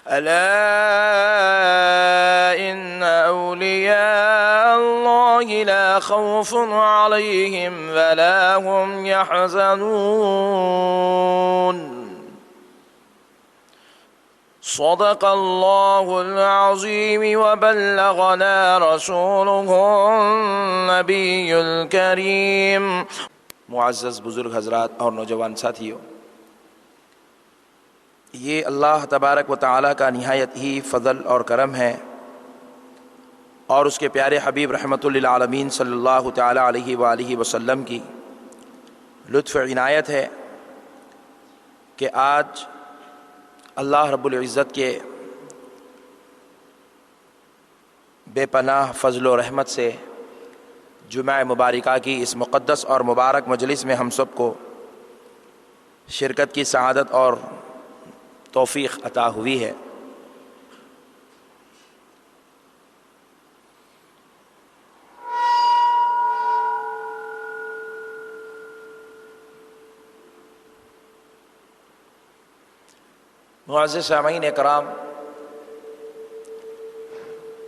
ألا إن أولياء الله لا خوف عليهم ولا هم يحزنون صدق الله العظيم وبلغنا رسوله النبي الكريم۔ معزز بزرگ حضرات اور نوجوان ساتھیوں، یہ اللہ تبارک و تعالیٰ کا نہایت ہی فضل اور کرم ہے اور اس کے پیارے حبیب رحمۃ للعالمین صلی اللہ تعالیٰ علیہ وآلہ وسلم کی لطف عنایت ہے کہ آج اللہ رب العزت کے بے پناہ فضل و رحمت سے جمعہ مبارکہ کی اس مقدس اور مبارک مجلس میں ہم سب کو شرکت کی سعادت اور توفیق عطا ہوئی ہے۔ معزز سامعین کرام،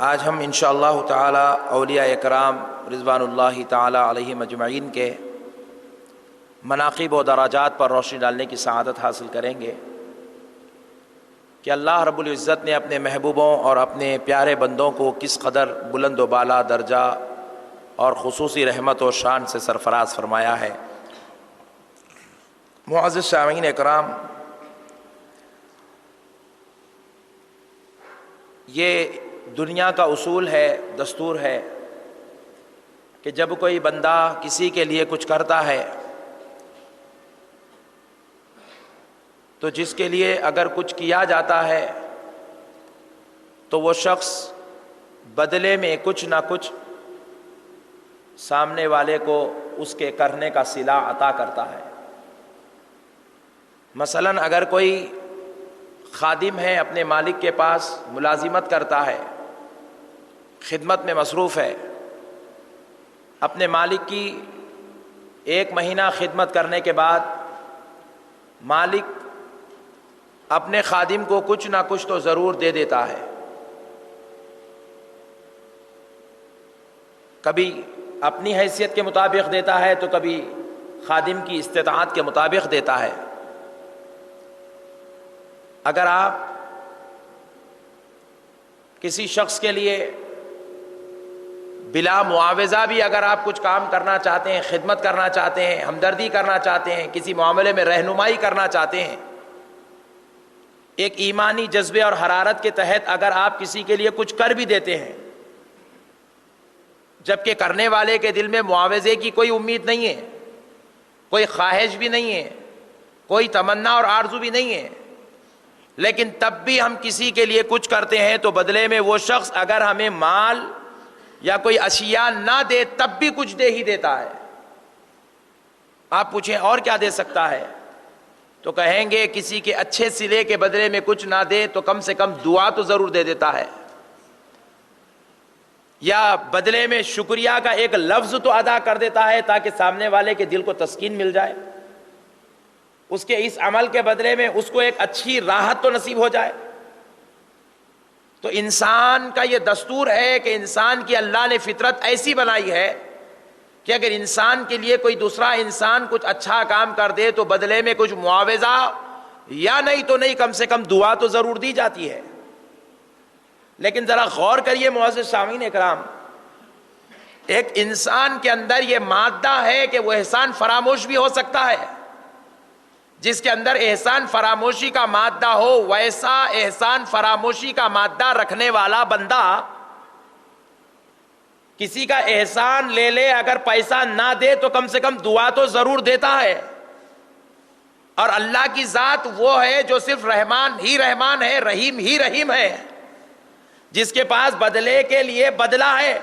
آج ہم انشاءاللہ تعالی اولیاء کرام رضوان اللہ تعالی علیہم اجمعین کے مناقب و درجات پر روشنی ڈالنے کی سعادت حاصل کریں گے کہ اللہ رب العزت نے اپنے محبوبوں اور اپنے پیارے بندوں کو کس قدر بلند و بالا درجہ اور خصوصی رحمت و شان سے سرفراز فرمایا ہے۔ معزز سامعین کرام، یہ دنیا کا اصول ہے، دستور ہے کہ جب کوئی بندہ کسی کے لیے کچھ کرتا ہے تو جس کے لیے اگر کچھ کیا جاتا ہے تو وہ شخص بدلے میں کچھ نہ کچھ سامنے والے کو اس کے کرنے کا صلہ عطا کرتا ہے۔ مثلاً اگر کوئی خادم ہے، اپنے مالک کے پاس ملازمت کرتا ہے، خدمت میں مصروف ہے، اپنے مالک کی 1 مہینہ خدمت کرنے کے بعد مالک اپنے خادم کو کچھ نہ کچھ تو ضرور دے دیتا ہے۔ کبھی اپنی حیثیت کے مطابق دیتا ہے تو کبھی خادم کی استطاعت کے مطابق دیتا ہے۔ اگر آپ کسی شخص کے لیے بلا معاوضہ بھی اگر آپ کچھ کام کرنا چاہتے ہیں، خدمت کرنا چاہتے ہیں، ہمدردی کرنا چاہتے ہیں، کسی معاملے میں رہنمائی کرنا چاہتے ہیں، ایک ایمانی جذبے اور حرارت کے تحت اگر آپ کسی کے لیے کچھ کر بھی دیتے ہیں جبکہ کرنے والے کے دل میں معاوضے کی کوئی امید نہیں ہے، کوئی خواہش بھی نہیں ہے، کوئی تمنا اور آرزو بھی نہیں ہے، لیکن تب بھی ہم کسی کے لیے کچھ کرتے ہیں تو بدلے میں وہ شخص اگر ہمیں مال یا کوئی اشیاء نہ دے تب بھی کچھ دے ہی دیتا ہے۔ آپ پوچھیں اور کیا دے سکتا ہے تو کہیں گے کسی کے اچھے صلے کے بدلے میں کچھ نہ دے تو کم سے کم دعا تو ضرور دے دیتا ہے، یا بدلے میں شکریہ کا ایک لفظ تو ادا کر دیتا ہے تاکہ سامنے والے کے دل کو تسکین مل جائے، اس کے اس عمل کے بدلے میں اس کو ایک اچھی راحت تو نصیب ہو جائے۔ تو انسان کا یہ دستور ہے کہ انسان کی اللہ نے فطرت ایسی بنائی ہے کہ اگر انسان کے لیے کوئی دوسرا انسان کچھ اچھا کام کر دے تو بدلے میں کچھ معاوضہ یا نہیں تو نہیں کم سے کم دعا تو ضرور دی جاتی ہے۔ لیکن ذرا غور کریے معزز سامعین اکرام، ایک انسان کے اندر یہ مادہ ہے کہ وہ احسان فراموش بھی ہو سکتا ہے۔ جس کے اندر احسان فراموشی کا مادہ ہو، ویسا احسان فراموشی کا مادہ رکھنے والا بندہ کسی کا احسان لے لے، اگر پیسہ نہ دے تو کم سے کم دعا تو ضرور دیتا ہے۔ اور اللہ کی ذات وہ ہے جو صرف رحمان ہی رحمان ہے، رحیم ہی رحیم ہے، جس کے پاس بدلے کے لیے بدلہ ہے،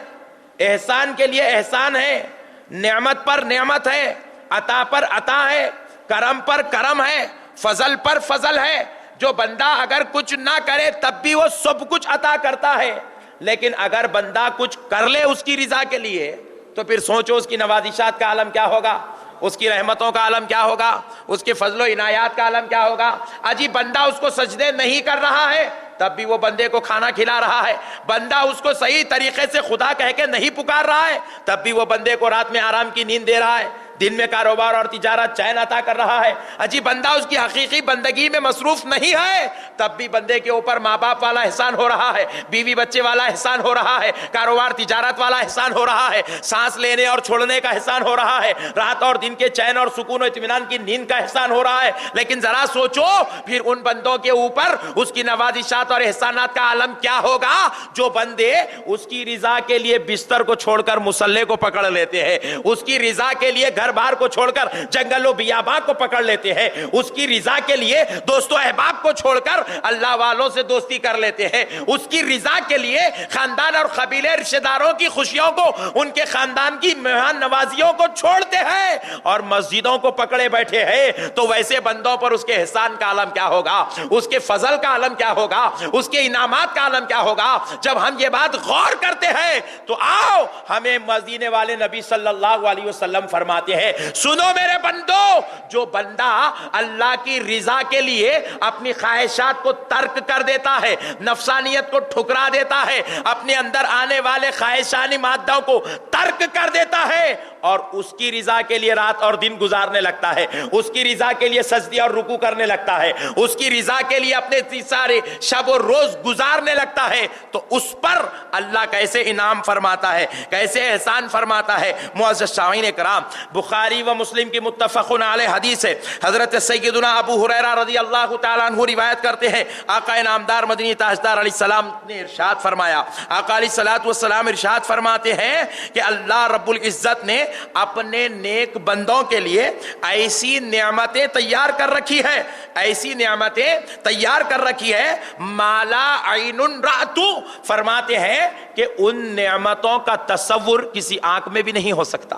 احسان کے لیے احسان ہے، نعمت پر نعمت ہے، عطا پر عطا ہے، کرم پر کرم ہے، فضل پر فضل ہے۔ جو بندہ اگر کچھ نہ کرے تب بھی وہ سب کچھ عطا کرتا ہے، لیکن اگر بندہ کچھ کر لے اس کی رضا کے لیے تو پھر سوچو اس کی نوازشات کا عالم کیا ہوگا، اس کی رحمتوں کا عالم کیا ہوگا، اس کے فضل و عنایات کا عالم کیا ہوگا۔ اجی بندہ اس کو سجدے نہیں کر رہا ہے تب بھی وہ بندے کو کھانا کھلا رہا ہے. بندہ اس کو صحیح طریقے سے خدا کہہ کے نہیں پکار رہا ہے, تب بھی وہ بندے کو رات میں آرام کی نیند دے رہا ہے, دن میں کاروبار اور تجارت چین عطا کر رہا ہے. اجی بندہ اس کی حقیقی بندگی میں مصروف نہیں ہے, تب بھی بندے کے اوپر ماں باپ والا احسان ہو رہا ہے, بیوی بچے والا احسان ہو رہا ہے, کاروبار تجارت والا احسان ہو رہا ہے, سانس لینے اور چھوڑنے کا احسان ہو رہا ہے, رات اور دن کے چین اور سکون و اطمینان کی نیند کا احسان ہو رہا ہے. لیکن ذرا سوچو پھر ان بندوں کے اوپر اس کی نوازشات اور احسانات کا عالم کیا ہوگا جو بندے اس کی رضا کے لیے بستر کو چھوڑ کر مصلے کو پکڑ لیتے ہیں, اس کی رضا کے لیے گھر بار کو چھوڑ کر جنگل و بیاباں کو پکڑ لیتے ہیں, اس کی رضا کے لیے دوست و احباب کو چھوڑ کر اللہ والوں سے دوستی کر لیتے ہیں, اس کی رضا کے لیے خاندان اور قبیلے رشتہ داروں کی خوشیوں کو, ان کے خاندان کی مہمان نوازیوں کو چھوڑتے ہیں اور مسجدوں کو پکڑے بیٹھے ہیں. تو ویسے بندوں پر اس کے احسان کا عالم کیا ہوگا, اس کے فضل کا عالم کیا ہوگا, اس کے انعامات کا عالم کیا ہوگا. جب ہم یہ بات غور کرتے ہیں تو آؤ ہمیں مدینے والے نبی صلی اللہ علیہ وسلم فرماتے ہیں, سنو میرے بندو, جو بندہ اللہ کی رضا کے لیے اپنی خواہشات کو ترک کر دیتا ہے, نفسانیت کو ٹھکرا دیتا ہے, اپنے اندر آنے والے خواہشانی مادوں کو ترک کر دیتا ہے اور اس کی رضا کے لیے رات اور دن گزارنے لگتا ہے, اس کی رضا کے لیے سجدے اور رکوع کرنے لگتا ہے, اس کی رضا کے لیے اپنے سارے شب و روز گزارنے لگتا ہے, تو اس پر اللہ کیسے انعام فرماتا ہے, کیسے احسان فرماتا ہے. معزز سامعین کرام, بخاری و مسلم کی متفق علیہ حدیث ہے, حضرت سیدنا ابو ہریرہ رضی اللہ تعالیٰ عنہ روایت کرتے ہیں, آقا نامدار مدنی تاجدار علیہ السلام نے ارشاد فرمایا, آقا علیہ السلام ارشاد فرماتے ہیں کہ اللہ رب العزت نے اپنے نیک بندوں کے لیے ایسی نعمتیں تیار کر رکھی ہے, ایسی نعمتیں تیار کر رکھی ہے, مالا عین رأت, فرماتے ہیں کہ ان نعمتوں کا تصور کسی آنکھ میں بھی نہیں ہو سکتا,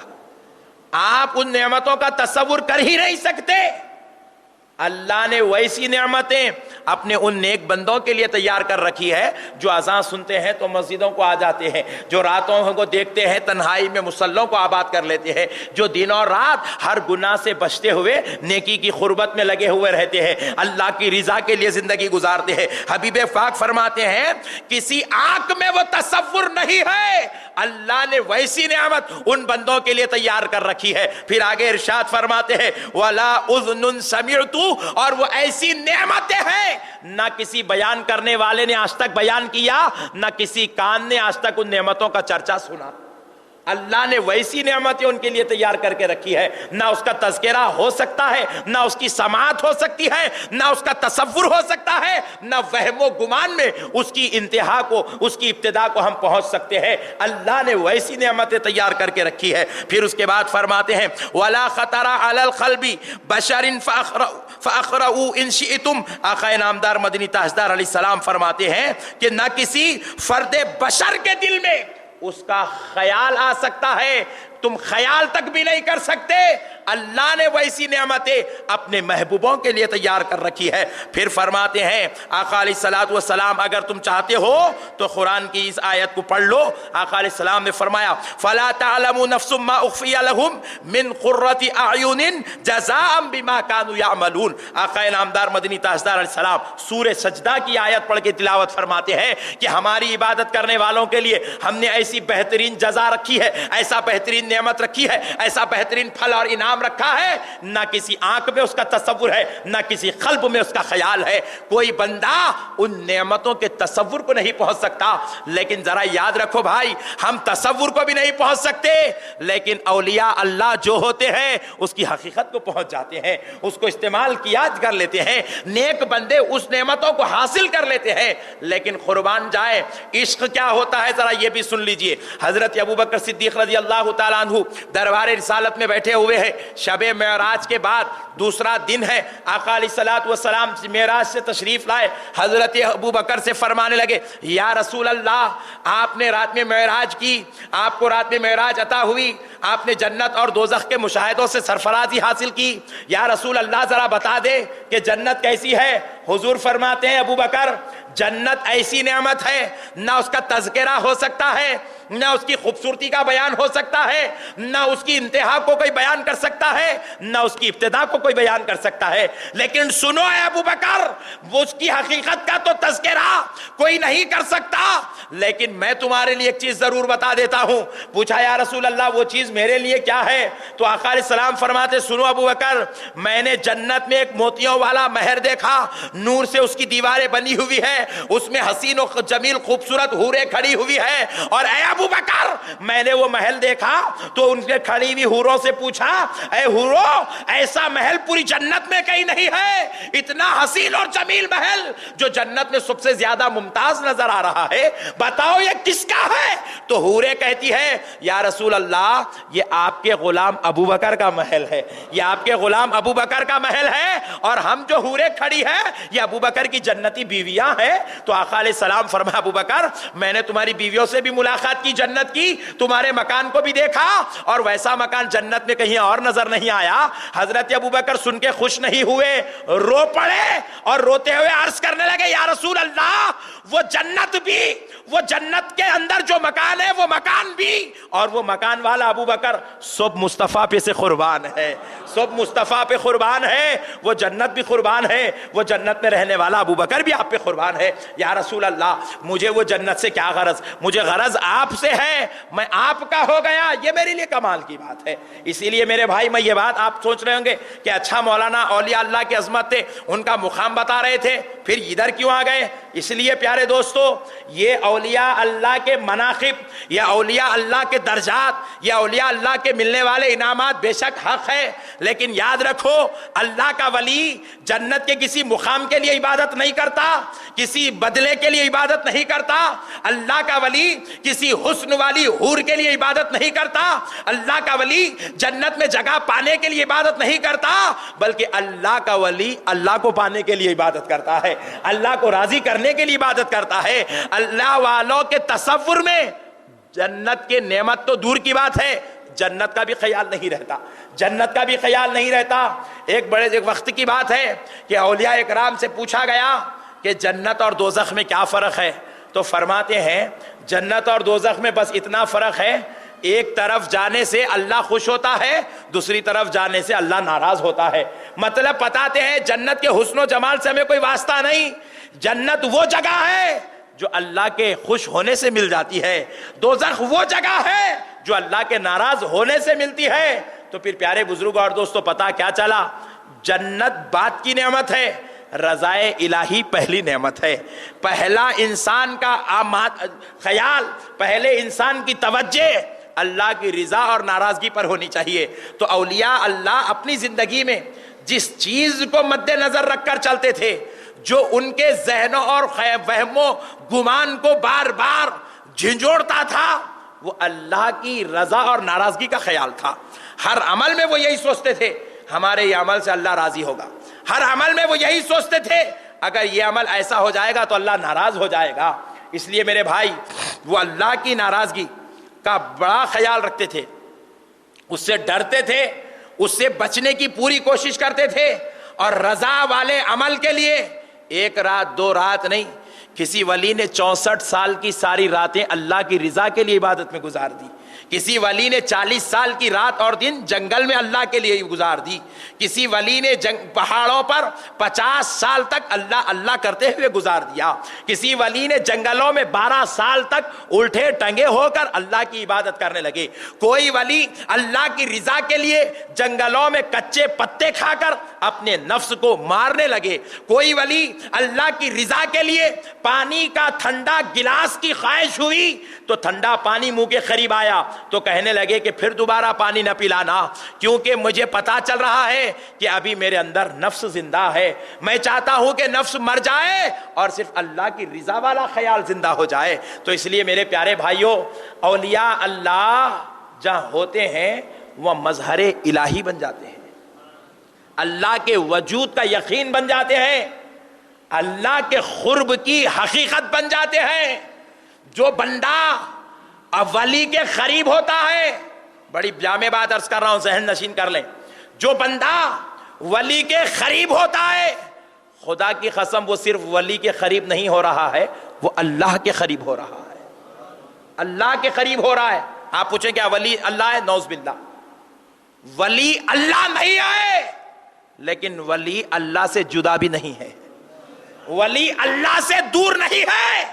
آپ ان نعمتوں کا تصور کر ہی نہیں سکتے. اللہ نے ویسی نعمتیں اپنے ان نیک بندوں کے لیے تیار کر رکھی ہے جو اذان سنتے ہیں تو مسجدوں کو آ جاتے ہیں, جو راتوں کو دیکھتے ہیں تنہائی میں مصلوں کو آباد کر لیتے ہیں, جو دن اور رات ہر گناہ سے بچتے ہوئے نیکی کی قربت میں لگے ہوئے رہتے ہیں, اللہ کی رضا کے لیے زندگی گزارتے ہیں. حبیب پاک فرماتے ہیں کسی آنکھ میں وہ تصور نہیں ہے, اللہ نے ویسی نعمت ان بندوں کے لیے تیار کر رکھی ہے. پھر آگے ارشاد فرماتے ہیں وَلَا أُذْنٌ سَمِعْتُ, اور وہ ایسی نعمتیں ہیں نہ کسی بیان کرنے والے نے آج تک بیان کیا, نہ کسی کان نے آج تک ان نعمتوں کا چرچا سنا. اللہ نے ویسی نعمتیں ان کے لیے تیار کر کے رکھی ہے, نہ اس کا تذکرہ ہو سکتا ہے, نہ اس کی سماعت ہو سکتی ہے, نہ اس کا تصور ہو سکتا ہے, نہ وہم و گمان میں اس کی انتہا کو, اس کی ابتدا کو ہم پہنچ سکتے ہیں. اللہ نے ویسی نعمتیں تیار کر کے رکھی ہے. پھر اس کے بعد فرماتے ہیں وَلَا خَطَرَ عَلَى الْقَلْبِ بَشَرٍ فَأَخْرَؤُوا إِن شِئْتُمْ, آقا نامدار مدنی تاجدار علیہ السلام فرماتے ہیں کہ نہ کسی فرد بشر کے دل میں اس کا خیال آ سکتا ہے, تم خیال تک بھی نہیں کر سکتے. اللہ نے ویسی نعمتیں اپنے محبوبوں کے لیے تیار کر رکھی ہے. پھر فرماتے ہیں آقا علیہ السلام اگر تم چاہتے ہو تو قرآن کی اس آیت کو پڑھ لو. آقا علیہ السلام نے فرمایا فَلَا تَعْلَمُ نَفْسٌ مَا أُخْفِيَ لَهُمْ مِنْ قُرَّةِ أَعْيُنٍ جَزَاءً بِمَا كَانُوا يَعْمَلُونَ. آقا نامدار مدنی تاجدار علیہ السلام سورہ سجدہ کی آیت پڑھ کے تلاوت فرماتے ہیں کہ ہماری عبادت کرنے والوں کے لیے ہم نے ایسی بہترین جزا رکھی ہے, ایسا بہترین نعمت رکھی ہے, ایسا بہترین پھل اور انعام رکھا ہے, نہ کسی آنکھ میں اس کا تصور ہے, نہ کسی قلب میں اس کا خیال ہے. کوئی بندہ ان نعمتوں کے تصور کو نہیں پہنچ سکتا. لیکن ذرا یاد رکھو بھائی, ہم تصور کو بھی نہیں پہنچ سکتے, لیکن اولیاء اللہ جو ہوتے ہیں اس کی حقیقت کو پہنچ جاتے ہیں, اس کو استعمال کیا کر لیتے ہیں. نیک بندے اس نعمتوں کو حاصل کر لیتے ہیں. لیکن قربان جائے عشق کیا ہوتا ہے ذرا یہ بھی سن لیجئے. حضرت ابوبکر صدیق رضی اللہ تعالیٰ عنہ دربار رسالت میں بیٹھے ہوئے ہیں. شب معراج کے بعد دوسرا دن ہے. آقا علیہ السلام معراج سے تشریف لائے. حضرت ابوبکر سے فرمانے لگے یا رسول اللہ, آپ نے رات میں معراج کی, آپ کو رات میں معراج عطا ہوئی, آپ نے جنت اور دوزخ کے مشاہدوں سے سرفرازی حاصل کی. یا رسول اللہ ذرا بتا دے کہ جنت کیسی ہے. حضور فرماتے ہیں ابوبکر جنت ایسی نعمت ہے نہ اس کا تذکرہ ہو سکتا ہے, نہ اس کی خوبصورتی کا بیان ہو سکتا ہے، نہ اس کی انتہا کو کوئی بیان کر سکتا ہے، نہ اس کی ابتدا کو کوئی بیان کر سکتا ہے، لیکن سنو اے ابو بکر، وہ اس کی حقیقت کا تو تذکرہ کوئی نہیں کر سکتا، لیکن میں تمہارے لیے ایک چیز ضرور بتا دیتا ہوں۔ پوچھا یا رسول اللہ وہ چیز میرے لیے کیا ہے؟ تو آقا علیہ السلام فرماتے سنو ابو بکر، میں نے جنت میں ایک موتیوں والا مہر دیکھا، نور سے اس کی دیواریں بنی ہوئی ہے، اس میں حسین و جمیل خوبصورت حوریں کھڑی ہوئی ہے، اور اے ابو بکر میں نے وہ محل دیکھا تو ان کے کھڑی ہوئی حوروں سے پوچھا اے حورو ایسا محل پوری جنت میں کہیں نہیں ہے، اتنا حسین اور جمیل محل جو جنت میں سب سے زیادہ ممتاز نظر آ رہا ہے، بتاؤ یہ کس کا ہے؟ تو حوریں کہتی ہے یا رسول اللہ یہ آپ کے غلام ابو بکر کا محل ہے، یہ آپ کے غلام ابو بکر کا محل ہے، اور ہم جو حوریں کھڑی ہیں یہ ابو بکر کی جنتی بیویاں ہیں۔ تو آقا علیہ السلام فرمایا ابو بکر میں نے تمہاری بیویوں سے بھی ملاقات کی، جنت کی، تمہارے مکان کو بھی دیکھا، اور ویسا مکان جنت میں کہیں اور نظر نہیں آیا۔ حضرت ابو بکر سن کے خوش نہیں ہوئے، رو پڑے اور روتے ہوئے عرض کرنے لگے یا رسول اللہ وہ جنت بھی، وہ جنت کے اندر جو مکان ہے وہ مکان بھی، اور وہ مکان والا ابو بکر سب مصطفیٰ پہ سے قربان ہے، سب مصطفیٰ پہ قربان ہے، وہ جنت بھی قربان ہے، وہ جنت میں رہنے والا ابو بکر بھی آپ پہ قربان ہے۔ یا رسول اللہ مجھے وہ جنت سے کیا غرض، مجھے غرض آپ سے ہے، میں آپ کا ہو گیا، یہ میرے لیے کمال کی بات ہے۔ اسی لیے میرے بھائی میں یہ بات آپ سوچ رہے ہوں گے کہ اچھا مولانا اولیاء اللہ کی عظمت تھے، ان کا مقام بتا رہے تھے، پھر ادھر کیوں آ گئے؟ اس لیے پیارے دوستو یہ اولیاء اللہ کے مناقب یا اولیاء اللہ کے درجات یا اولیاء اللہ کے ملنے والے انعامات بے شک حق ہے، لیکن یاد رکھو اللہ کا ولی جنت کے کسی مقام کے لیے عبادت نہیں کرتا، کسی بدلے کے لیے عبادت نہیں کرتا، اللہ کا ولی کسی حسن والی حور کے لیے عبادت نہیں کرتا، اللہ کا ولی جنت میں جگہ پانے کے لیے عبادت نہیں کرتا، بلکہ اللہ کا ولی اللہ کو پانے کے لیے عبادت کرتا ہے، اللہ کو راضی کرنے کے لیے عبادت کرتا ہے۔ اللہ والوں کے تصور میں جنت کے نعمت تو دور کی بات ہے، جنت کا بھی خیال نہیں رہتا، جنت کا بھی خیال نہیں رہتا۔ ایک بڑے وقت کی بات ہے کہ اولیاء اکرام سے پوچھا گیا کہ جنت اور دوزخ میں کیا فرق ہے؟ تو فرماتے ہیں جنت اور دوزخ میں بس اتنا فرق ہے، ایک طرف جانے سے اللہ خوش ہوتا ہے، دوسری طرف جانے سے اللہ ناراض ہوتا ہے۔ مطلب بتاتے ہیں جنت کے حسن و جمال سے ہمیں کوئی واسطہ نہیں، جنت وہ جگہ ہے جو اللہ کے خوش ہونے سے مل جاتی ہے، دوزخ وہ جگہ ہے جو اللہ کے ناراض ہونے سے ملتی ہے۔ تو پھر پیارے بزرگ اور دوستو پتا کیا چلا؟ جنت بعد کی نعمت ہے، رضائے الہی پہلی نعمت ہے۔ پہلا انسان کا خیال، پہلے انسان کی توجہ اللہ کی رضا اور ناراضگی پر ہونی چاہیے۔ تو اولیاء اللہ اپنی زندگی میں جس چیز کو مد نظر رکھ کر چلتے تھے، جو ان کے ذہنوں اور وہم و گمان کو بار بار جھنجھوڑتا تھا، وہ اللہ کی رضا اور ناراضگی کا خیال تھا۔ ہر عمل میں وہ یہی سوچتے تھے ہمارے یہ عمل سے اللہ راضی ہوگا، ہر عمل میں وہ یہی سوچتے تھے اگر یہ عمل ایسا ہو جائے گا تو اللہ ناراض ہو جائے گا۔ اس لیے میرے بھائی وہ اللہ کی ناراضگی کا بڑا خیال رکھتے تھے، اس سے ڈرتے تھے، اس سے بچنے کی پوری کوشش کرتے تھے، اور رضا والے عمل کے لیے ایک رات دو رات نہیں، کسی ولی نے 64 سال کی ساری راتیں اللہ کی رضا کے لیے عبادت میں گزار دی، کسی ولی نے 40 سال کی رات اور دن جنگل میں اللہ کے لیے گزار دی، کسی ولی نے پہاڑوں پر 50 سال تک اللہ اللہ کرتے ہوئے گزار دیا، کسی ولی نے جنگلوں میں 12 سال تک الٹے ٹنگے ہو کر اللہ کی عبادت کرنے لگے، کوئی ولی اللہ کی رضا کے لیے جنگلوں میں کچے پتے کھا کر اپنے نفس کو مارنے لگے، کوئی ولی اللہ کی رضا کے لیے پانی کا ٹھنڈا گلاس کی خواہش ہوئی تو ٹھنڈا پانی منہ کے قریب آیا تو کہنے لگے کہ پھر دوبارہ پانی نہ پلانا، کیونکہ مجھے پتا چل رہا ہے کہ ابھی میرے اندر نفس زندہ ہے، میں چاہتا ہوں کہ نفس مر جائے اور صرف اللہ کی رضا والا خیال زندہ ہو جائے۔ تو اس لیے میرے پیارے بھائیوں، اولیاء اللہ جہاں ہوتے ہیں وہ مظہر الہی بن جاتے ہیں، اللہ کے وجود کا یقین بن جاتے ہیں، اللہ کے قرب کی حقیقت بن جاتے ہیں۔ جو بندہ ولی کے قریب ہوتا ہے، بڑی جامع بات عرض کر رہا ہوں، ذہن نشین کر لیں، جو بندہ ولی کے قریب ہوتا ہے، خدا کی قسم وہ صرف ولی کے قریب نہیں ہو رہا ہے، وہ اللہ کے قریب ہو رہا ہے۔ اللہ کے قریب ہو رہا ہے. آپ پوچھیں کیا ولی اللہ ہے؟ نعوذ باللہ. ولی اللہ نہیں ہے لیکن ولی اللہ سے جدا بھی نہیں ہے. ولی اللہ سے دور نہیں ہے.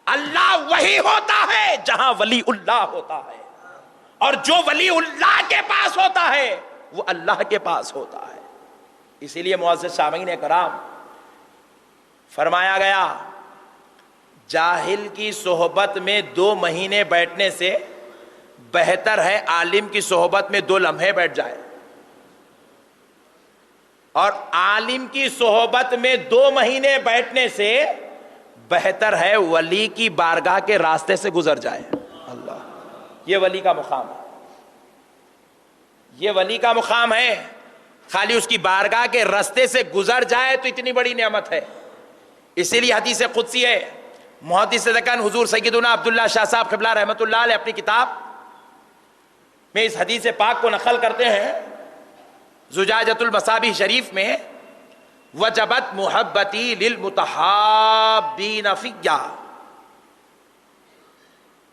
اللہ وہی ہوتا ہے جہاں ولی اللہ ہوتا ہے, اور جو ولی اللہ کے پاس ہوتا ہے وہ اللہ کے پاس ہوتا ہے. اسی لیے معزز سامعین کرام, فرمایا گیا جاہل کی صحبت میں 2 مہینے بیٹھنے سے بہتر ہے عالم کی صحبت میں 2 لمحے بیٹھ جائے, اور عالم کی صحبت میں 2 مہینے بیٹھنے سے بہتر ہے ولی کی بارگاہ کے راستے سے گزر جائے. اللہ, یہ ولی کا مقام ہے, یہ ولی کا مقام ہے. خالی اس کی بارگاہ کے راستے سے گزر جائے تو اتنی بڑی نعمت ہے. اسی لیے حدیث قدسی ہے, محدث دکن حضور سیدنا عبداللہ شاہ صاحب قبلہ رحمۃ اللہ علیہ اپنی کتاب میں اس حدیث پاک کو نقل کرتے ہیں زجاجۃ المصابیح شریف میں, وجبت محبتی للمتحابین فیہ,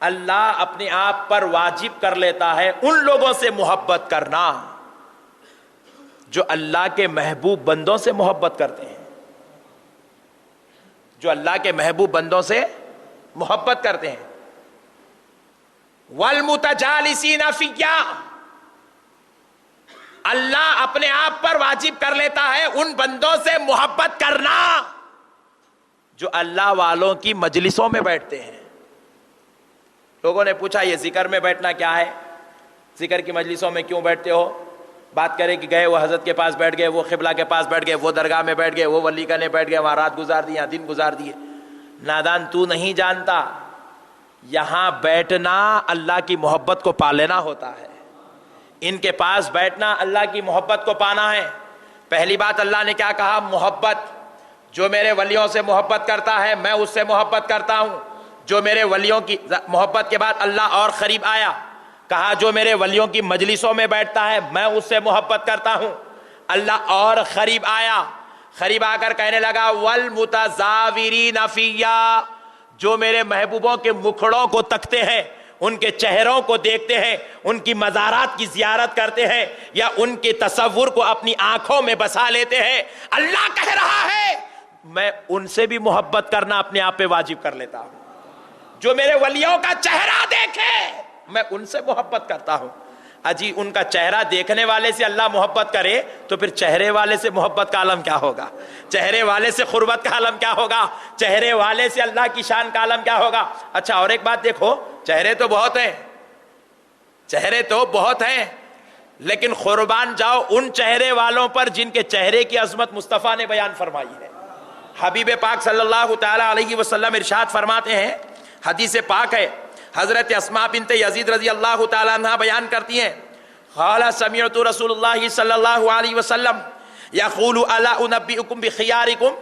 اللہ اپنے آپ پر واجب کر لیتا ہے ان لوگوں سے محبت کرنا جو اللہ کے محبوب بندوں سے محبت کرتے ہیں, جو اللہ کے محبوب بندوں سے محبت کرتے ہیں. والمتجالسین فیہ, اللہ اپنے آپ پر واجب کر لیتا ہے ان بندوں سے محبت کرنا جو اللہ والوں کی مجلسوں میں بیٹھتے ہیں. لوگوں نے پوچھا یہ ذکر میں بیٹھنا کیا ہے, ذکر کی مجلسوں میں کیوں بیٹھتے ہو؟ بات کرے کہ گئے وہ حضرت کے پاس بیٹھ گئے, وہ قبلہ کے پاس بیٹھ گئے, وہ درگاہ میں بیٹھ گئے, وہ ولی کنے بیٹھ گئے, وہاں رات گزار دی, یہاں دن گزار دیے. نادان, تو نہیں جانتا یہاں بیٹھنا اللہ کی محبت کو پا لینا ہوتا ہے. ان کے پاس بیٹھنا اللہ کی محبت کو پانا ہے. پہلی بات اللہ نے کیا کہا؟ محبت. جو میرے ولیوں سے محبت کرتا ہے میں اس سے محبت کرتا ہوں. جو میرے ولیوں کی محبت کے بعد اللہ اور قریب آیا, کہا جو میرے ولیوں کی مجلسوں میں بیٹھتا ہے میں اس سے محبت کرتا ہوں. اللہ اور قریب آیا, قریب آ کر کہنے لگا والمتزاورین فیہ, جو میرے محبوبوں کے مکھڑوں کو تکتے ہیں, ان کے چہروں کو دیکھتے ہیں, ان کی مزارات کی زیارت کرتے ہیں, یا ان کے تصور کو اپنی آنکھوں میں بسا لیتے ہیں, اللہ کہہ رہا ہے میں ان سے بھی محبت کرنا اپنے آپ پہ واجب کر لیتا ہوں. جو میرے ولیوں کا چہرہ دیکھے میں ان سے محبت کرتا ہوں. اجی ان کا چہرہ دیکھنے والے سے اللہ محبت کرے تو پھر چہرے والے سے محبت کا عالم کیا ہوگا؟ چہرے والے سے قربت کا عالم کیا ہوگا؟ چہرے والے سے اللہ کی شان کا عالم کیا ہوگا؟ اچھا اور ایک بات دیکھو, چہرے تو بہت ہیں, چہرے تو بہت ہیں, لیکن قربان جاؤ ان چہرے والوں پر جن کے چہرے کی عظمت مصطفیٰ نے بیان فرمائی ہے. حبیب پاک صلی اللہ تعالی علیہ وسلم ارشاد فرماتے ہیں, حدیث پاک ہے, حضرت اسماء بنت یزید رضی اللہ تعالی عنہ بیان کرتی ہیں, قال سمعت رسول اللہ صلی اللہ علیہ وسلم یقول الا انبئکم بخیارکم,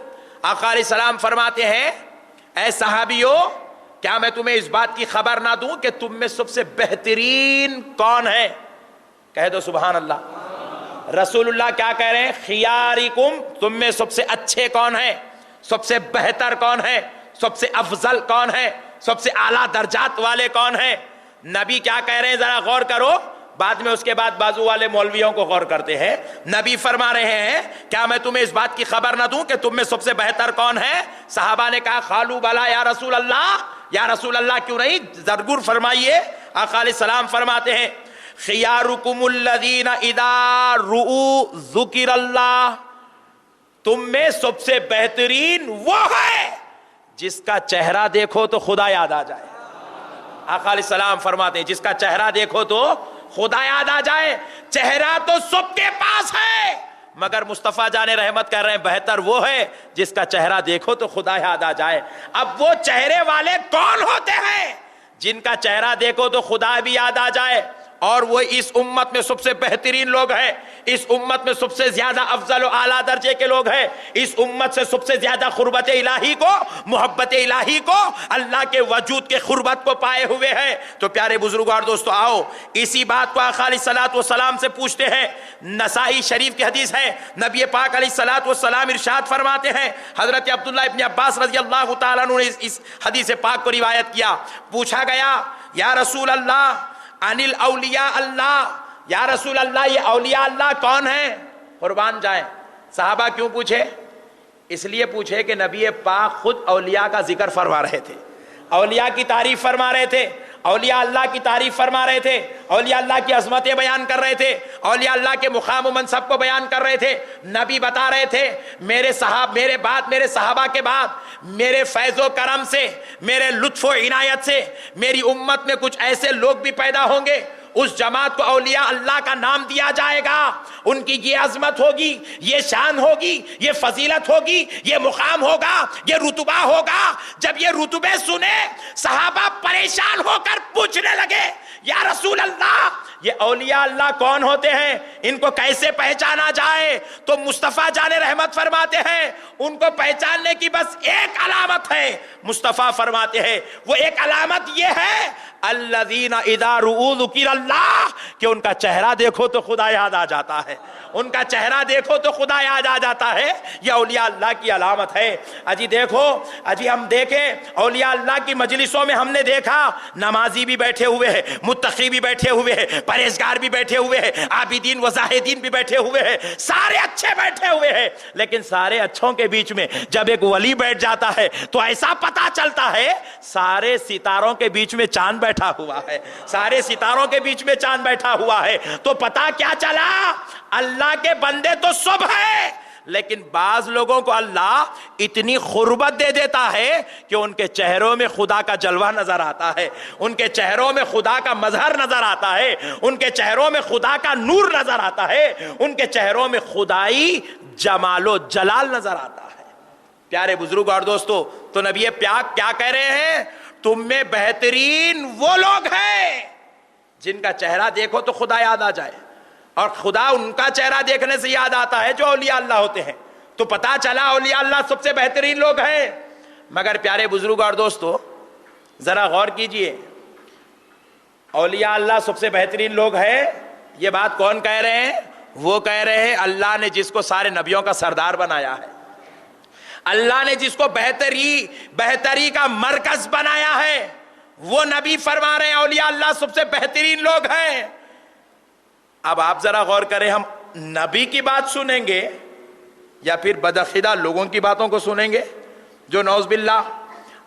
آقا علیہ السلام فرماتے ہیں اے صحابیو کیا میں تمہیں اس بات کی خبر نہ دوں کہ تم میں سب سے بہترین کون ہے؟ کہہ دو سبحان اللہ. رسول اللہ کیا کہہ رہے ہیں؟ خیارکم, تم میں سب سے اچھے کون ہیں, سب سے بہتر کون ہے, سب سے افضل کون ہے, سب سے اعلیٰ درجات والے کون ہیں؟ نبی کیا کہہ رہے ہیں ذرا غور کرو, بعد میں اس کے بعد بازو والے مولویوں کو غور کرتے ہیں. نبی فرما رہے ہیں کیا میں تمہیں اس بات کی خبر نہ دوں کہ تم میں سب سے بہتر کون ہے؟ صحابہ نے کہا قالوا بلا یا رسول اللہ, یا رسول اللہ کیوں نہیں, ضرور فرمائیے. آقا علیہ السلام فرماتے ہیں خیارکم الذین اذا رؤوا ذکر اللہ, تم میں سب سے بہترین وہ ہے جس کا چہرہ دیکھو تو خدا یاد آ جائے. آقا علیہ السلام فرماتے ہیں جس کا چہرہ دیکھو تو خدا یاد آ جائے. چہرہ تو سب کے پاس ہے مگر مصطفیٰ جان رحمت کر رہے ہیں بہتر وہ ہے جس کا چہرہ دیکھو تو خدا یاد آ جائے. اب وہ چہرے والے کون ہوتے ہیں جن کا چہرہ دیکھو تو خدا بھی یاد آ جائے؟ اور وہ اس امت میں سب سے بہترین لوگ ہیں, اس امت میں سب سے زیادہ افضل و اعلیٰ درجے کے لوگ ہیں, اس امت سے سب سے زیادہ قربت الہی کو, محبت الہی کو, اللہ کے وجود کے قربت کو پائے ہوئے ہیں. تو پیارے بزرگوں اور دوستو آؤ اسی بات کو آقا علیہ الصلوۃ والسلام سے پوچھتے ہیں. نسائی شریف کی حدیث ہے, نبی پاک علیہ الصلوۃ والسلام ارشاد فرماتے ہیں, حضرت عبداللہ ابن عباس رضی اللہ تعالیٰ عنہ نے اس حدیث پاک کو روایت کیا. پوچھا گیا یا رسول اللہ انل اولیاء اللہ، یا رسول اللہ یہ اولیاء اللہ کون ہیں؟ قربان جائیں، صحابہ کیوں پوچھے؟ اس لیے پوچھے کہ نبی پاک خود اولیاء کا ذکر فرما رہے تھے، اولیاء کی تعریف فرما رہے تھے، اولیاء اللہ کی تعریف فرما رہے تھے، اولیاء اللہ کی عظمتیں بیان کر رہے تھے، اولیاء اللہ کے مقام و منصب کو بیان کر رہے تھے۔ نبی بتا رہے تھے میرے صحابہ کے بعد میرے فیض و کرم سے، میرے لطف و عنایت سے میری امت میں کچھ ایسے لوگ بھی پیدا ہوں گے، اس جماعت کو اولیاء اللہ کا نام دیا جائے گا، ان کی یہ عظمت ہوگی، یہ شان ہوگی، یہ فضیلت ہوگی، یہ مقام ہوگا، یہ رتبہ ہوگا۔ جب یہ رتبے سنے صحابہ پریشان ہو کر پوچھنے لگے یا رسول اللہ یہ اولیاء اللہ کون ہوتے ہیں، ان کو کیسے پہچانا جائے؟ تو مصطفیٰ جان رحمت فرماتے ہیں ان کو پہچاننے کی بس ایک علامت ہے۔ مصطفیٰ فرماتے ہیں وہ ایک علامت یہ ہے الذین اذا رؤوا ذکر اللہ، کہ ان کا چہرہ دیکھو تو خدا یاد آ جاتا ہے، ان کا چہرہ دیکھو تو خدا یاد آ جاتا ہے۔ یہ اولیاء اللہ کی علامت ہے۔ اجی دیکھو، اجی ہم دیکھیں اولیاء اللہ کی مجلسوں میں ہم نے دیکھا نمازی بھی بیٹھے ہوئے ہیں، متقی بھی بیٹھے ہوئے ہیں، پرہیزگار بھی بیٹھے ہوئے ہیں، عابدین و زاہدین بھی بیٹھے ہوئے ہیں، سارے اچھے بیٹھے ہوئے ہیں، لیکن سارے اچھوں کے بیچ میں جب ایک ولی بیٹھ جاتا ہے تو ایسا پتا چلتا ہے سارے ستاروں کے بیچ میں چاند بیٹھا ہوا ہے، سارے ستاروں کے بیچ میں چاند بیٹھا ہوا ہے۔ تو پتا کیا چلا؟ اللہ کے بندے تو سب ہے، لیکن بعض لوگوں کو اللہ اتنی قربت دے دیتا ہے کہ ان کے چہروں میں خدا کا جلوہ نظر آتا ہے، ان کے چہروں میں خدا کا مظہر نظر آتا ہے، ان کے چہروں میں خدا کا نور نظر آتا ہے، ان کے چہروں میں خدائی جمال و جلال نظر آتا ہے۔ پیارے بزرگ اور دوستو، تو نبی پاک کیا کہہ رہے ہیں؟ تم میں بہترین وہ لوگ ہیں جن کا چہرہ دیکھو تو خدا یاد آ جائے، اور خدا ان کا چہرہ دیکھنے سے یاد آتا ہے جو اولیاء اللہ ہوتے ہیں۔ تو پتا چلا اولیاء اللہ سب سے بہترین لوگ ہیں۔ مگر پیارے بزرگ اور دوستو ذرا غور کیجئے، اولیاء اللہ سب سے بہترین لوگ ہیں، یہ بات کون کہہ رہے ہیں؟ وہ کہہ رہے ہیں اللہ نے جس کو سارے نبیوں کا سردار بنایا ہے، اللہ نے جس کو بہتری کا مرکز بنایا ہے، وہ نبی فرما رہے ہیں اولیاء اللہ سب سے بہترین لوگ ہیں۔ اب آپ ذرا غور کریں، ہم نبی کی بات سنیں گے یا پھر بدعقیدہ لوگوں کی باتوں کو سنیں گے جو نعوذ باللہ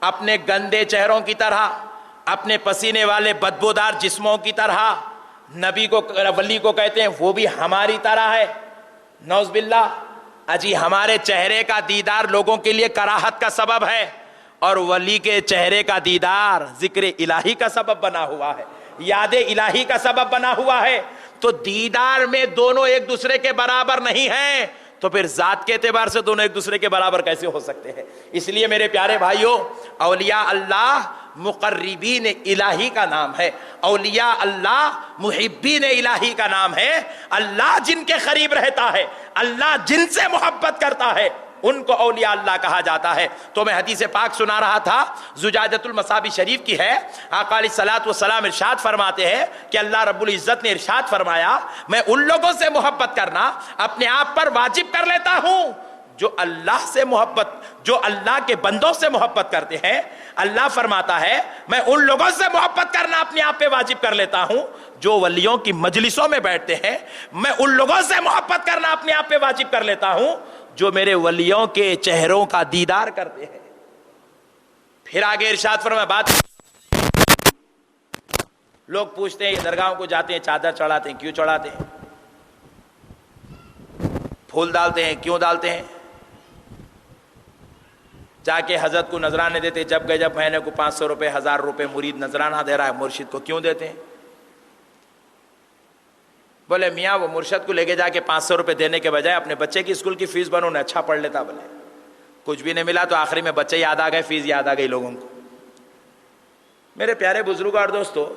اپنے گندے چہروں کی طرح، اپنے پسینے والے بدبودار جسموں کی طرح نبی کو، ولی کو کہتے ہیں وہ بھی ہماری طرح ہے، نعوذ باللہ۔ اجی ہمارے چہرے کا دیدار لوگوں کے لیے کراہت کا سبب ہے، اور ولی کے چہرے کا دیدار ذکر الہی کا سبب بنا ہوا ہے، یاد الہی کا سبب بنا ہوا ہے۔ تو دیدار میں دونوں ایک دوسرے کے برابر نہیں ہیں، تو پھر ذات کے اعتبار سے دونوں ایک دوسرے کے برابر کیسے ہو سکتے ہیں؟ اس لیے میرے پیارے بھائیوں، اولیاء اللہ مقربین الہی کا نام ہے، اولیاء اللہ محبین الہی کا نام ہے۔ اللہ جن کے قریب رہتا ہے، اللہ جن سے محبت کرتا ہے، ان کو اولیاء اللہ کہا جاتا ہے۔ تو میں حدیث پاک سنا رہا تھا، زجاجۃ المصابیح شریف کی ہے، آقا علیہ الصلوۃ والسلام ارشاد فرماتے ہیں کہ اللہ رب العزت نے ارشاد فرمایا میں ان لوگوں سے محبت کرنا اپنے آپ پر واجب کر لیتا ہوں جو اللہ سے محبت، جو اللہ کے بندوں سے محبت کرتے ہیں۔ اللہ فرماتا ہے میں ان لوگوں سے محبت کرنا اپنے آپ پہ واجب کر لیتا ہوں جو ولیوں کی مجلسوں میں بیٹھتے ہیں، میں ان لوگوں سے محبت کرنا اپنے آپ پہ واجب کر لیتا ہوں جو میرے ولیوں کے چہروں کا دیدار کرتے ہیں۔ پھر آگے ارشاد فرمایا، بات لوگ پوچھتے ہیں یہ درگاہوں کو جاتے ہیں چادر چڑھاتے ہیں، کیوں چڑھاتے ہیں؟ پھول ڈالتے ہیں، کیوں ڈالتے ہیں؟ جا کے حضرت کو نذرانے دیتے، جب گئے جب مہینے کو 500 روپے 1000 روپے مرید نذرانہ دے رہا ہے، مرشد کو کیوں دیتے ہیں؟ بولے میاں وہ مرشد کو لے کے جا کے 500 روپے دینے کے بجائے اپنے بچے کی اسکول کی فیس بنو نے اچھا پڑھ لیتا۔ بولے کچھ بھی نہیں ملا تو آخری میں بچے یاد آ گئے، فیس یاد آ گئی لوگوں کو۔ میرے پیارے بزرگ اور دوستو،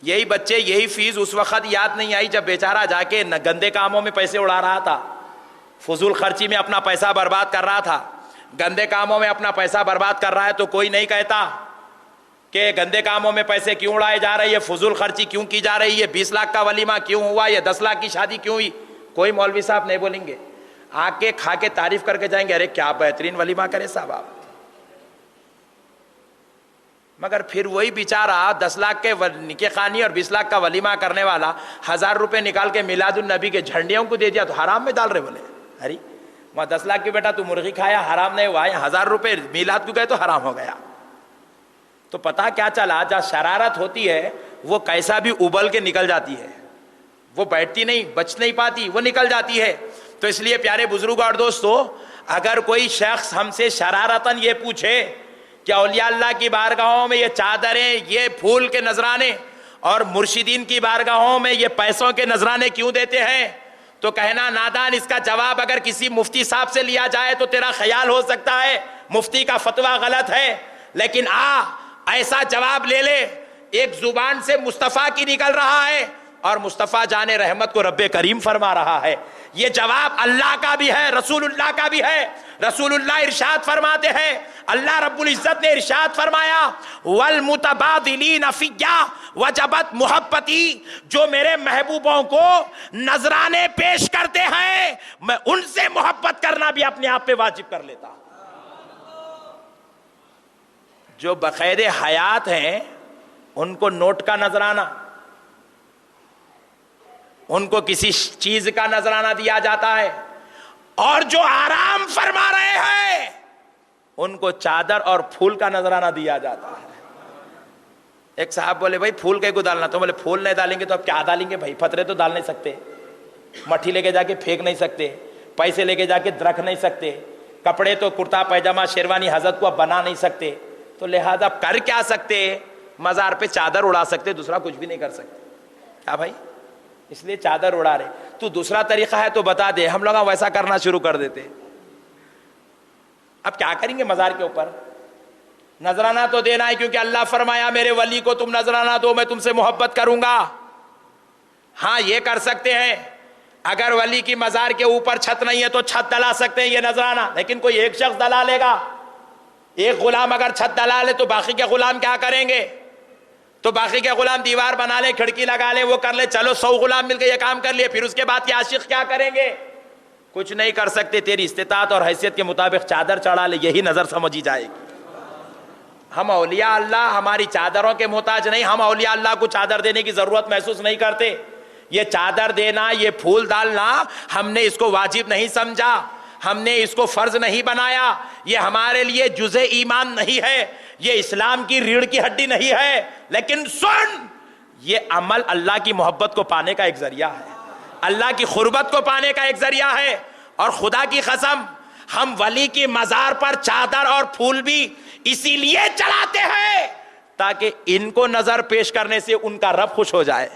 یہی بچے، یہی فیس اس وقت یاد نہیں آئی جب بیچارہ جا کے گندے کاموں میں پیسے اڑا رہا تھا، فضول خرچی میں اپنا پیسہ برباد کر رہا تھا، گندے کاموں میں اپنا پیسہ برباد کر رہا ہے تو کوئی نہیں کہتا کہ گندے کاموں میں پیسے کیوں اڑائے جا رہے ہیں، فضول خرچی کیوں کی جا رہی ہے، 20 لاکھ کا ولیمہ کیوں ہوا، یا 10 لاکھ کی شادی کیوں ہوئی، کوئی مولوی صاحب نہیں بولیں گے، آ کے کھا کے تعریف کر کے جائیں گے، ارے کیا بہترین ولیمہ کرے صاحب آپ۔ مگر پھر وہی بیچارہ 10 لاکھ کے نکاح خوانی اور 20 لاکھ کا ولیمہ کرنے والا 1000 روپے نکال کے میلاد النبی کے جھنڈیوں کو دے دیا تو حرام میں ڈال رہے. بولے ارے وہاں 10 لاکھ کی بیٹا تو مرغی کھایا حرام نہیں ہوا, 1000 روپے میلاد کو گئے تو حرام ہو گیا. تو پتا کیا چلا, جہاں شرارت ہوتی ہے وہ کیسا بھی ابل کے نکل جاتی ہے, وہ بیٹھتی نہیں, بچ نہیں پاتی, وہ نکل جاتی ہے. تو اس لیے پیارے بزرگ اور دوستو, اگر کوئی شخص ہم سے شرارتاً یہ پوچھے کہ اولیاء اللہ کی بارگاہوں میں یہ چادریں, یہ پھول کے نذرانے, اور مرشدین کی بارگاہوں میں یہ پیسوں کے نذرانے کیوں دیتے ہیں, تو کہنا نادان, اس کا جواب اگر کسی مفتی صاحب سے لیا جائے تو تیرا خیال ہو سکتا ہے مفتی کا فتویٰ غلط ہے, لیکن ایسا جواب لے لے ایک زبان سے مصطفیٰ کی نکل رہا ہے اور مصطفیٰ جان رحمت کو رب کریم فرما رہا ہے. یہ جواب اللہ کا بھی ہے, رسول اللہ کا بھی ہے. رسول اللہ ارشاد فرماتے ہیں, اللہ رب العزت نے ارشاد فرمایا والمتبادلین فیّا وجبت محبتی, جو میرے محبوبوں کو نذرانے پیش کرتے ہیں میں ان سے محبت کرنا بھی اپنے آپ پہ واجب کر لیتا. جو بقید حیات ہیں ان کو نوٹ کا نذرانہ, ان کو کسی چیز کا نذرانہ دیا جاتا ہے, اور جو آرام فرما رہے ہیں ان کو چادر اور پھول کا نذرانہ دیا جاتا ہے. ایک صاحب بولے بھائی پھول کہیں کو ڈالنا, تو بولے پھول نہیں ڈالیں گے تو اب کیا ڈالیں گے بھائی, پتھرے تو ڈال نہیں سکتے, مٹھی لے کے جا کے پھینک نہیں سکتے, پیسے لے کے جا کے رکھ نہیں سکتے, کپڑے تو کرتا پیجامہ شیروانی حضرت کو اب بنا نہیں سکتے, تو لہذا کر کیا سکتے, مزار پہ چادر اڑا سکتے, دوسرا کچھ بھی نہیں کر سکتے. کیا بھائی, اس لیے چادر اڑا رہے. تو دوسرا طریقہ ہے تو بتا دے, ہم لوگ ویسا کرنا شروع کر دیتے. اب کیا کریں گے مزار کے اوپر, نذرانہ تو دینا ہے کیونکہ اللہ فرمایا میرے ولی کو تم نذرانہ دو میں تم سے محبت کروں گا. ہاں یہ کر سکتے ہیں, اگر ولی کی مزار کے اوپر چھت نہیں ہے تو چھت ڈلا سکتے ہیں, یہ نذرانہ. لیکن کوئی ایک شخص ڈلا لے گا, ایک غلام اگر چھت ڈلا لے تو باقی کے غلام کیا کریں گے, تو باقی کے غلام دیوار بنا لے, کھڑکی لگا لے, وہ کر لے, چلو 100 غلام مل کے یہ کام کر لیے, پھر اس کے بعد کے عاشق کیا کریں گے, کچھ نہیں کر سکتے. تیری استطاعت اور حیثیت کے مطابق چادر چڑھا لے, یہی نظر سمجھی جائے گی. ہم اولیاء اللہ ہماری چادروں کے محتاج نہیں, ہم اولیاء اللہ کو چادر دینے کی ضرورت محسوس نہیں کرتے. یہ چادر دینا, یہ پھول ڈالنا ہم نے اس کو واجب نہیں سمجھا, ہم نے اس کو فرض نہیں بنایا, یہ ہمارے لیے جزء ایمان نہیں ہے, یہ اسلام کی ریڑھ کی ہڈی نہیں ہے. لیکن سن, یہ عمل اللہ کی محبت کو پانے کا ایک ذریعہ ہے, اللہ کی قربت کو پانے کا ایک ذریعہ ہے. اور خدا کی قسم ہم ولی کی مزار پر چادر اور پھول بھی اسی لیے چڑھاتے ہیں تاکہ ان کو نظر پیش کرنے سے ان کا رب خوش ہو جائے,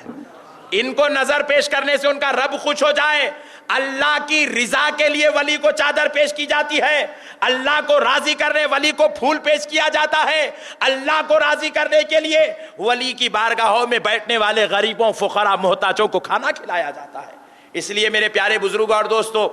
ان کو نظر پیش کرنے سے ان کا رب خوش ہو جائے. اللہ کی رضا کے لیے ولی کو چادر پیش کی جاتی ہے, اللہ کو راضی کرنے ولی کو پھول پیش کیا جاتا ہے, اللہ کو راضی کرنے کے لیے ولی کی بارگاہوں میں بیٹھنے والے غریبوں, فقراء, محتاجوں کو کھانا کھلایا جاتا ہے. اس لیے میرے پیارے بزرگوں اور دوستو,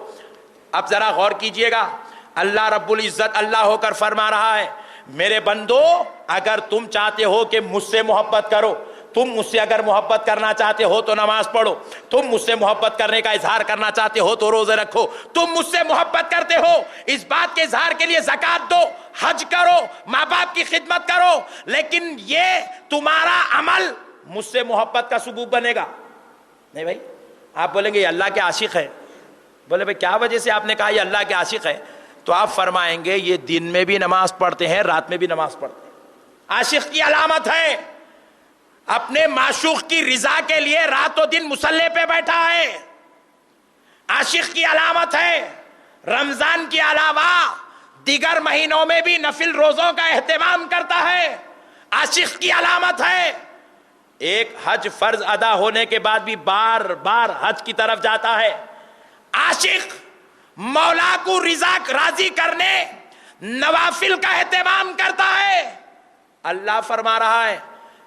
اب ذرا غور کیجئے گا, اللہ رب العزت اللہ ہو کر فرما رہا ہے, میرے بندو اگر تم چاہتے ہو کہ مجھ سے محبت کرو, تم مجھ سے اگر محبت کرنا چاہتے ہو تو نماز پڑھو, تم مجھ سے محبت کرنے کا اظہار کرنا چاہتے ہو تو روزے رکھو, تم مجھ سے محبت کرتے ہو اس بات کے اظہار کے لیے زکات دو, حج کرو, ماں باپ کی خدمت کرو, لیکن یہ تمہارا عمل مجھ سے محبت کا سبب بنے گا نہیں. بھائی آپ بولیں گے یہ اللہ کے عاشق ہے, بولے بھائی کیا وجہ سے آپ نے کہا یہ اللہ کے عاشق ہے, تو آپ فرمائیں گے یہ دن میں بھی نماز پڑھتے ہیں, رات میں بھی نماز پڑھتے ہیں. عاشق کی علامت ہے, اپنے معشوق کی رضا کے لیے رات و دن مصلی پہ بیٹھا ہے. عاشق کی علامت ہے رمضان کے علاوہ دیگر مہینوں میں بھی نفل روزوں کا اہتمام کرتا ہے. عاشق کی علامت ہے ایک حج فرض ادا ہونے کے بعد بھی بار بار حج کی طرف جاتا ہے. عاشق مولا کو راضی کرنے نوافل کا اہتمام کرتا ہے. اللہ فرما رہا ہے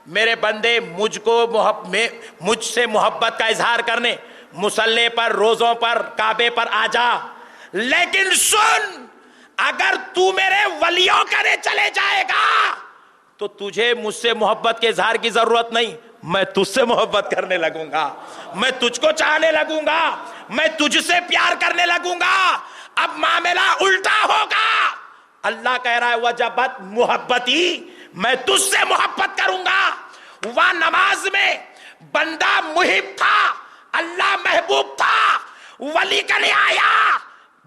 میرے بندے مجھ سے محبت کا اظہار کرنے مصلی پر, روزوں پر, کعبے پر آ جا, لیکن سن اگر تو میرے ولیوں کرنے چلے جائے گا تو تجھے مجھ سے محبت کے اظہار کی ضرورت نہیں, میں تجھ سے محبت کرنے لگوں گا, میں تجھ کو چاہنے لگوں گا, میں تجھ سے پیار کرنے لگوں گا. اب معاملہ الٹا ہوگا. اللہ کہہ رہا ہے وجبت محبتی, میں تجھ سے محبت کروں گا. وہاں نماز میں بندہ محب تھا, اللہ محبوب تھا. ولی کا نہیں آیا,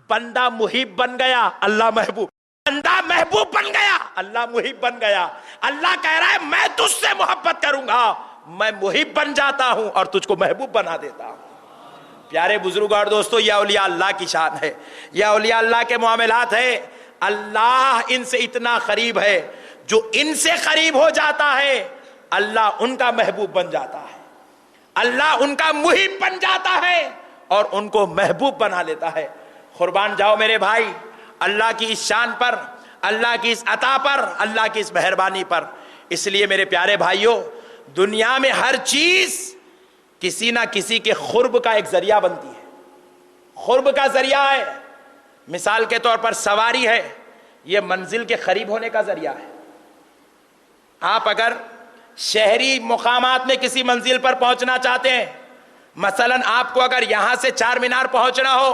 بندہ محب بن گیا, اللہ محبوب. بندہ محبوب بن گیا, اللہ محب بن گیا. اللہ کہہ رہا ہے میں تجھ سے محبت کروں گا, میں محب بن جاتا ہوں اور تجھ کو محبوب بنا دیتا ہوں. پیارے بزرگ اور دوستو, یہ اولیاء اللہ کی شان ہے, یہ اولیاء اللہ کے معاملات ہے. اللہ ان سے اتنا قریب ہے, جو ان سے قریب ہو جاتا ہے اللہ ان کا محبوب بن جاتا ہے, اللہ ان کا محب بن جاتا ہے اور ان کو محبوب بنا لیتا ہے. قربان جاؤ میرے بھائی اللہ کی اس شان پر, اللہ کی اس عطا پر, اللہ کی اس مہربانی پر. اس لیے میرے پیارے بھائیوں, دنیا میں ہر چیز کسی نہ کسی کے قرب کا ایک ذریعہ بنتی ہے, قرب کا ذریعہ ہے. مثال کے طور پر سواری ہے, یہ منزل کے قریب ہونے کا ذریعہ ہے. آپ اگر شہری مقامات میں کسی منزل پر پہنچنا چاہتے ہیں, مثلا آپ کو اگر یہاں سے چار مینار پہنچنا ہو,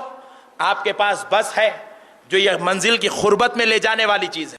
آپ کے پاس بس ہے جو یہ منزل کی قربت میں لے جانے والی چیز ہے.